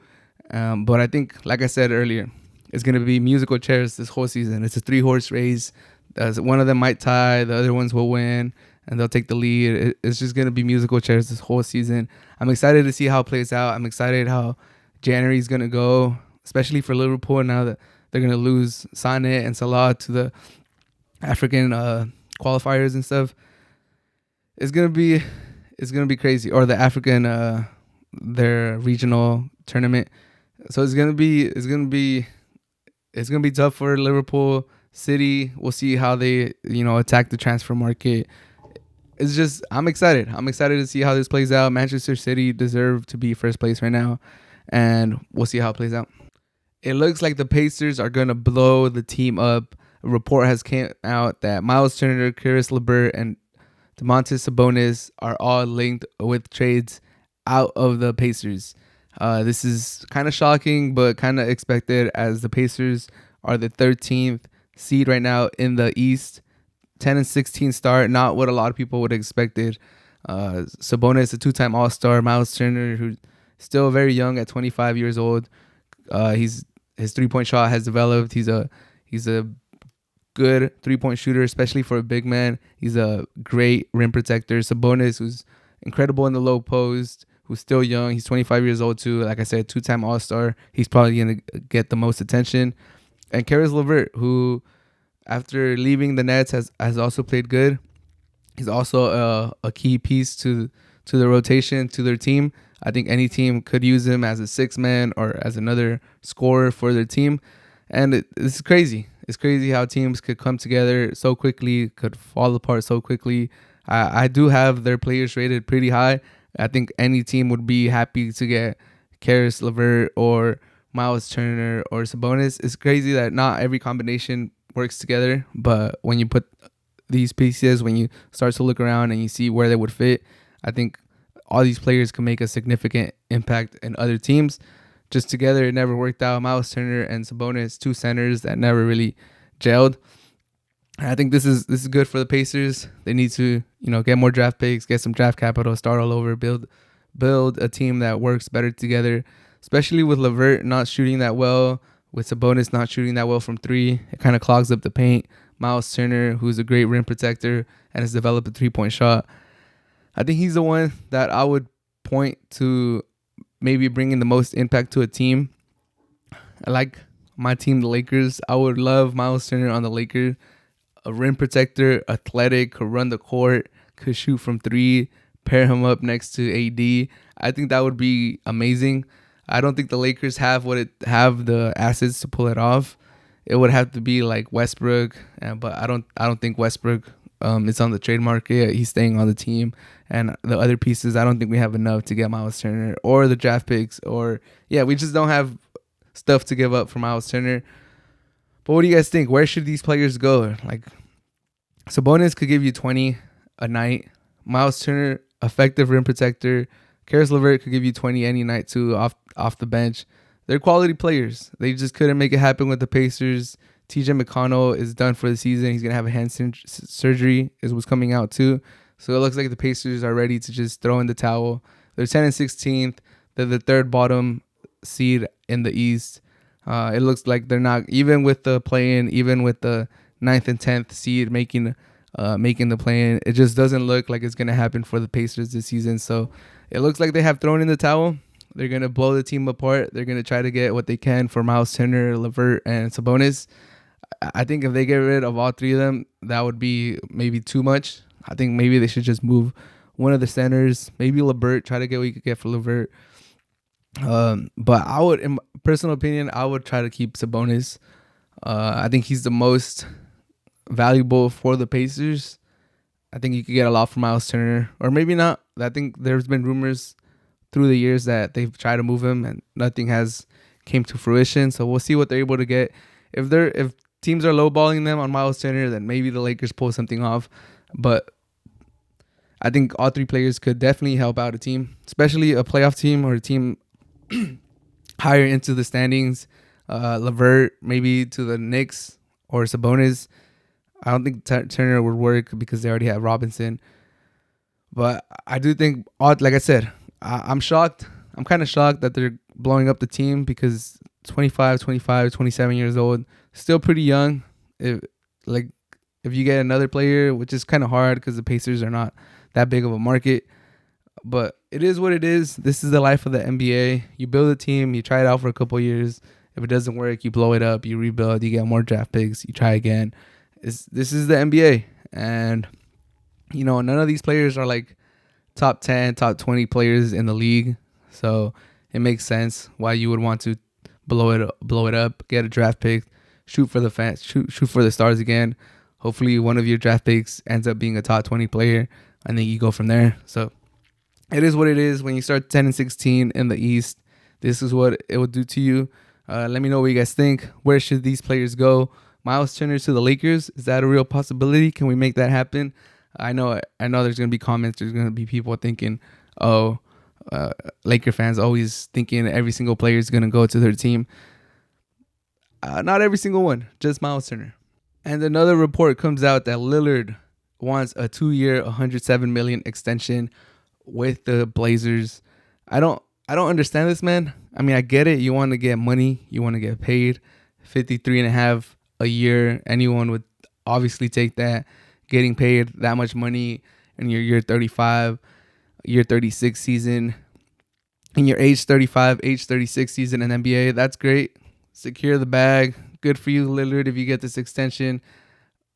But I think, like I said earlier, it's going to be musical chairs this whole season. It's a 3-horse race. One of them might tie. The other ones will win. And they'll take the lead. It's just going to be musical chairs this whole season. I'm excited to see how it plays out. I'm excited how January is going to go, especially for Liverpool now that they're going to lose Sané and Salah to the African qualifiers and stuff. It's going to be crazy. Or the African their regional tournament. So it's gonna be tough for Liverpool City. We'll see how they attack the transfer market. It's just I'm excited. I'm excited to see how this plays out. Manchester City deserve to be first place right now, and we'll see how it plays out. It looks like the Pacers are gonna blow the team up. A report has came out that Miles Turner, Karis LeVert, and Domantas Sabonis are all linked with trades out of the Pacers. This is kind of shocking, but kind of expected as the Pacers are the 13th seed right now in the East. 10-16 start, not what a lot of people would have expected. Sabonis, a two-time All-Star. Miles Turner, who's still very young at 25 years old. His three-point shot has developed. He's a good three-point shooter, especially for a big man. He's a great rim protector. Sabonis, who's incredible in the low post, who's still young. He's 25 years old too. Like I said, two-time All-Star. He's probably going to get the most attention. And Karis LeVert, who after leaving the Nets has also played good. He's also a key piece to the rotation, to their team. I think any team could use him as a sixth man or as another scorer for their team. And it's crazy. It's crazy how teams could come together so quickly, could fall apart so quickly. I do have their players rated pretty high. I think any team would be happy to get Karis LeVert or Miles Turner or Sabonis. It's crazy that not every combination works together, but when you put these pieces, when you start to look around and you see where they would fit, I think all these players can make a significant impact in other teams. Just together, it never worked out. Miles Turner and Sabonis, two centers that never really gelled. And I think this is good for the Pacers. They need to get more draft picks, get some draft capital, start all over, build a team that works better together, especially with LeVert not shooting that well, with Sabonis not shooting that well from three. It kind of clogs up the paint. Miles Turner, who's a great rim protector and has developed a three-point shot, I think he's the one that I would point to maybe bringing the most impact to a team. I like my team, the Lakers. I would love Miles Turner on the Lakers. A rim protector, athletic, could run the court, could shoot from three, pair him up next to AD. I think that would be amazing. I don't think the Lakers have the assets to pull it off. It would have to be like Westbrook, but I don't think Westbrook is on the trade market. He's staying on the team, and the other pieces, I don't think we have enough to get Miles Turner or the draft picks, we just don't have stuff to give up for Miles Turner. But what do you guys think? Where should these players go? Like, Sabonis could give you 20 a night. Miles Turner, effective rim protector. Karis LeVert could give you 20 any night too off the bench. They're quality players. They just couldn't make it happen with the Pacers. TJ McConnell is done for the season. He's going to have a hand surgery is what's coming out too. So it looks like the Pacers are ready to just throw in the towel. They're 10 and 16th. They're the third bottom seed in the East. It looks like they're not, even with the play-in, even with the 9th and 10th seed making the play-in, it just doesn't look like it's going to happen for the Pacers this season. So it looks like they have thrown in the towel. They're going to blow the team apart. They're going to try to get what they can for Miles Turner, LeVert, and Sabonis. I think if they get rid of all three of them, that would be maybe too much. I think maybe they should just move one of the centers, maybe LeVert, try to get what you could get for LeVert. But I would, in my personal opinion, I would try to keep Sabonis. I think he's the most valuable for the Pacers. I think you could get a lot from Miles Turner, or maybe not. I think there's been rumors through the years that they've tried to move him and nothing has came to fruition. So we'll see what they're able to get. If teams are lowballing them on Miles Turner, then maybe the Lakers pull something off. But I think all three players could definitely help out a team, especially a playoff team or a team higher into the standings. LeVert maybe to the Knicks or Sabonis. I don't think Turner would work because they already have Robinson. But I do think, like I said, I'm shocked. I'm kind of shocked that they're blowing up the team because 25, 27 years old, still pretty young. If you get another player, which is kind of hard because the Pacers are not that big of a market. But it is what it is. This is the life of the NBA. You build a team, you try it out for a couple of years. If it doesn't work, you blow it up, you rebuild, you get more draft picks, you try again. This is the NBA. And, none of these players are like top 10, top 20 players in the league. So it makes sense why you would want to blow it up, get a draft pick, shoot for the fans, shoot for the stars again. Hopefully one of your draft picks ends up being a top 20 player, and then you go from there. So it is what it is. When you start 10-16 in the East, this is what it will do to you. Let me know what you guys think. Where should these players go? Miles Turner to the Lakers, is that a real possibility? Can we make that happen? I know there's going to be comments. There's going to be people thinking, oh, Laker fans always thinking every single player is going to go to their team. Not every single one, just Miles Turner. And another report comes out that Lillard wants a 2-year, $107 million extension with the Blazers. I don't understand this, man. I mean, I get it. You want to get money. You want to get paid. 53.5 a year. Anyone would obviously take that. Getting paid that much money in your year 35, year 36 season, in your age 35, age 36 season in NBA. That's great. Secure the bag. Good for you, Lillard, if you get this extension.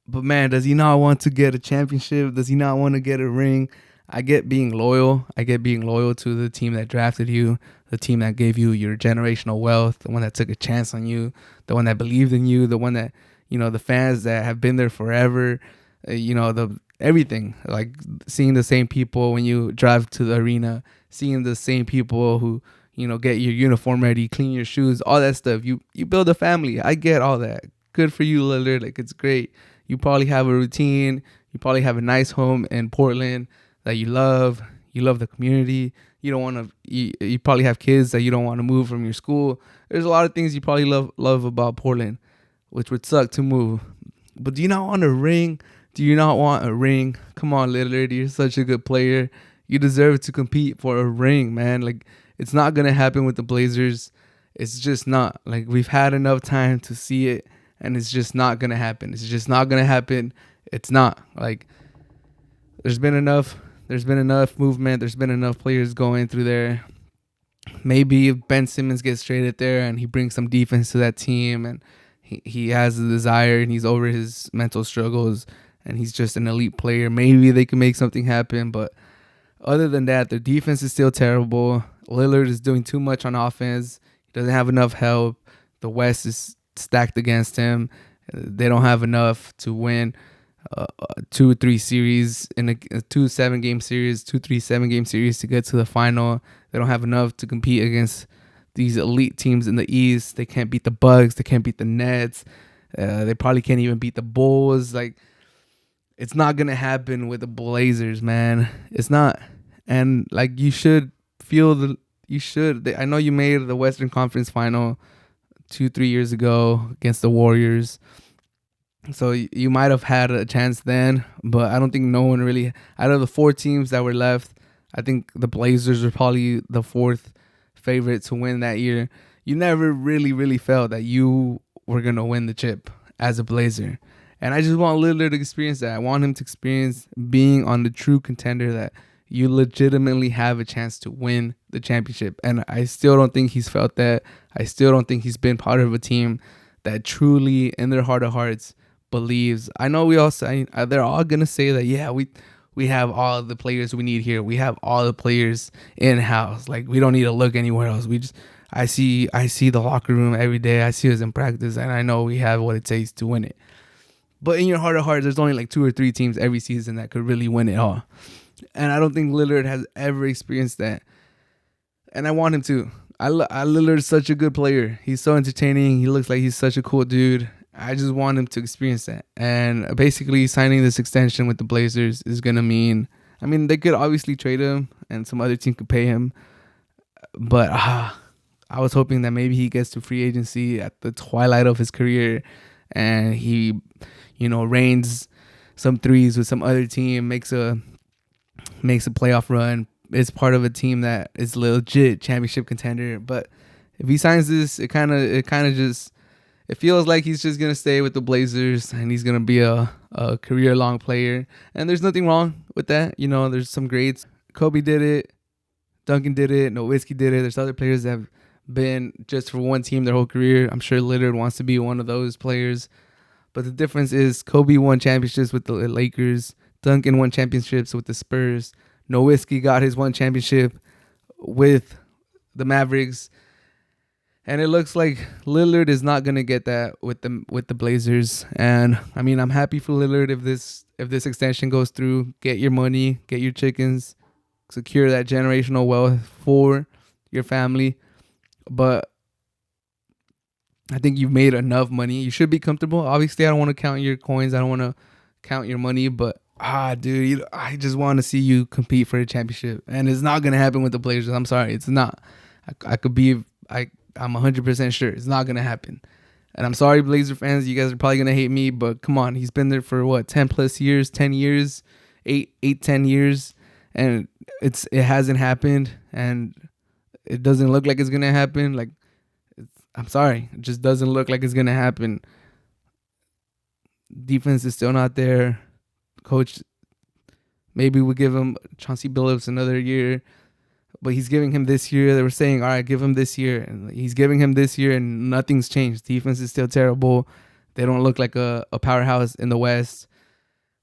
But, man, does he not want to get a championship? Does he not want to get a ring? I get being loyal. I get being loyal to the team that drafted you, the team that gave you your generational wealth, the one that took a chance on you, the one that believed in you, the one that, the fans that have been there forever, the everything. Like seeing the same people when you drive to the arena, seeing the same people who, get your uniform ready, clean your shoes, all that stuff. You build a family. I get all that. Good for you, Lillard. Like, it's great. You probably have a routine. You probably have a nice home in Portland that you love. You love the community. You don't want to. You probably have kids that you don't want to move from your school. There's a lot of things you probably love about Portland, which would suck to move. But do you not want a ring? Do you not want a ring? Come on, Lillard. You're such a good player. You deserve to compete for a ring, man. Like, it's not gonna happen with the Blazers. It's just not. Like, we've had enough time to see it, and it's just not gonna happen. It's just not gonna happen. It's not. Like, there's been enough movement. There's been enough players going through there. Maybe if Ben Simmons gets traded there and he brings some defense to that team, and he has the desire and he's over his mental struggles and he's just an elite player, maybe they can make something happen. But other than that, their defense is still terrible. Lillard is doing too much on offense. He doesn't have enough help. The West is stacked against him. They don't have enough to win 2 or 3 series in a 2 7-game series, 2 3 7-game series to get to the final. They don't have enough to compete against these elite teams in the East. They can't beat the Bucks. They can't beat the Nets. They probably can't even beat the Bulls. Like, it's not gonna happen with the Blazers, man. It's not. And like, you should feel I know you made the Western Conference Final 2-3 years ago against the Warriors. So you might have had a chance then, but I don't think no one really, out of the 4 teams that were left, I think the Blazers were probably the 4th favorite to win that year. You never really felt that you were going to win the chip as a Blazer. And I just want Lillard to experience that. I want him to experience being on the true contender that you legitimately have a chance to win the championship. And I still don't think he's felt that. I still don't think he's been part of a team that truly, in their heart of hearts, believes. I know we all say, they're all going to say that, yeah, we have all the players we need here. We have all the players in-house. Like, we don't need to look anywhere else. I see the locker room every day. I see us in practice, and I know we have what it takes to win it. But in your heart of hearts, there's only like 2 or 3 teams every season that could really win it all. And I don't think Lillard has ever experienced that. And I want him to. Lillard's such a good player. He's so entertaining. He looks like he's such a cool dude. I just want him to experience that. And basically signing this extension with the Blazers is going to mean, I mean, they could obviously trade him and some other team could pay him. But I was hoping that maybe he gets to free agency at the twilight of his career and he, rains some threes with some other team, makes a playoff run, is part of a team that is legit championship contender. But if he signs this, it kind of just, it feels like he's just going to stay with the Blazers and he's going to be a career-long player. And there's nothing wrong with that. There's some greats. Kobe did it. Duncan did it. Nowitzki did it. There's other players that have been just for one team their whole career. I'm sure Lillard wants to be one of those players. But the difference is Kobe won championships with the Lakers. Duncan won championships with the Spurs. Nowitzki got his one championship with the Mavericks. And it looks like Lillard is not gonna get that with the Blazers. And I mean, I'm happy for Lillard if this extension goes through. Get your money, get your chickens, secure that generational wealth for your family. But I think you've made enough money. You should be comfortable. Obviously, I don't want to count your coins. I don't want to count your money. But dude, I just want to see you compete for a championship, and it's not gonna happen with the Blazers. I'm sorry, it's not. I'm 100% sure it's not going to happen. And I'm sorry, Blazer fans, you guys are probably going to hate me, but come on. He's been there for what, 10 plus years, 10 years, 10 years. And it hasn't happened. And it doesn't look like it's going to happen. Like, I'm sorry. It just doesn't look like it's going to happen. Defense is still not there. Coach, maybe we'll give him Chauncey Billups another year. But he's giving him this year. They were saying, all right, give him this year. And he's giving him this year, and nothing's changed. Defense is still terrible. They don't look like a powerhouse in the West.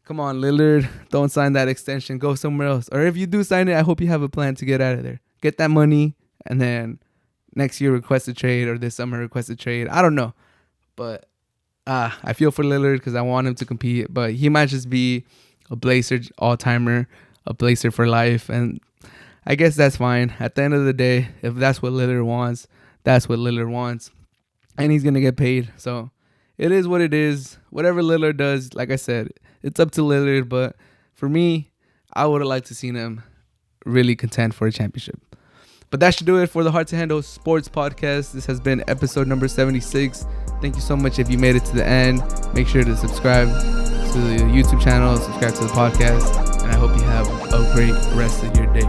Come on, Lillard. Don't sign that extension. Go somewhere else. Or if you do sign it, I hope you have a plan to get out of there. Get that money, and then next year request a trade, or this summer request a trade. I don't know. But I feel for Lillard because I want him to compete. But he might just be a Blazer all-timer, a Blazer for life, and I guess that's fine. At the end of the day, if that's what Lillard wants, that's what Lillard wants. And he's going to get paid. So it is what it is. Whatever Lillard does, like I said, it's up to Lillard. But for me, I would have liked to seen him really contend for a championship. But that should do it for the Hard to Handle Sports Podcast. This has been episode number 76. Thank you so much if you made it to the end. Make sure to subscribe to the YouTube channel, subscribe to the podcast. And I hope you have a great rest of your day.